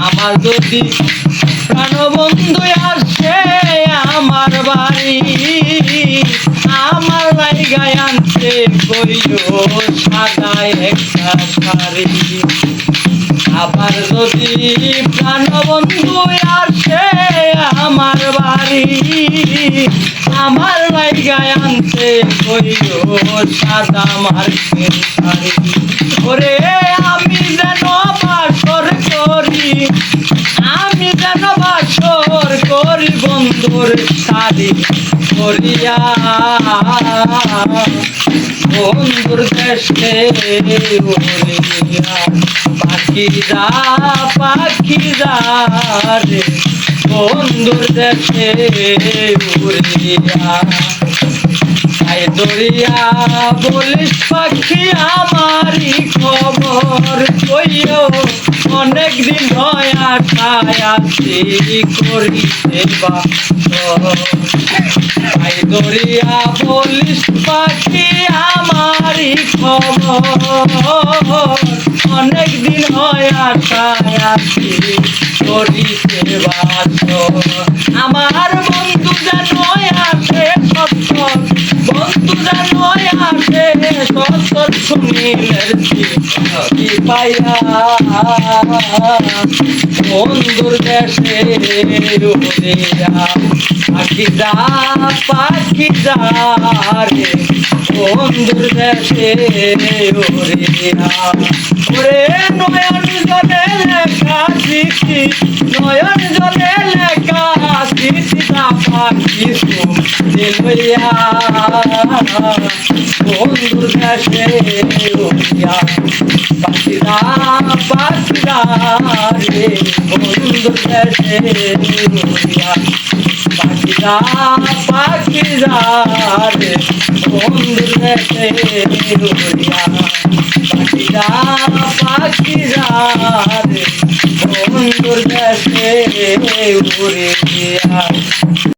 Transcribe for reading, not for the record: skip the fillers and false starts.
আমার যদি প্রাণবন্ধু আসে আমার বাড়ি, আমার লাইগায় আনতে কইও সাদা একটা শাড়ি। আবার যদি প্রাণবন্ধু আসে আমার বাড়ি, আমার লাইগায় আনতে কইও সাদা মার্কিন শাড়ি। ওরে আমি যেন বাসর করি, আমি যেন বাসর করি বন্ধুর শাড়ি করিয়া, বন্ধুর দেশে উড়িয়া। পাখিরা পাখিরা রে বন্ধুর দেশে উড়িয়া। তাই দরিয়া বলিস পাখি আমারই খবর কইও, অনেক দিন হয় আশায় আছি করিতে বাসর। তাই দরিয়া বলিস পাখি আমারই খবর, অনেক দিন হয় আশায় আছি করিতে বাসর। আমার বন্ধু যেন আসে সত্তর, বন্ধু যেন আসে সত্তর সুনীলের চিঠি পাইয়া, বন্ধুর দেশে উড়িয়া। পাখিরা পাখিরা রে বন্ধুর দেশে উড়িয়া। ওরে নয়ন জলে লেখা চিঠি, নয়ন জলে লেখা চিঠিটা পাখি শুনতে লইয়া, বন্ধুর দেশে উড়িয়া। পাখিরা পাখিরা রে বন্ধুর দেশে উড়িয়া। পাখিরা পাখিরা রে বন্ধুর দেশে উড়িয়া। পাখিরা পাখিরা রে বন্ধুর দেশে উড়িয়া।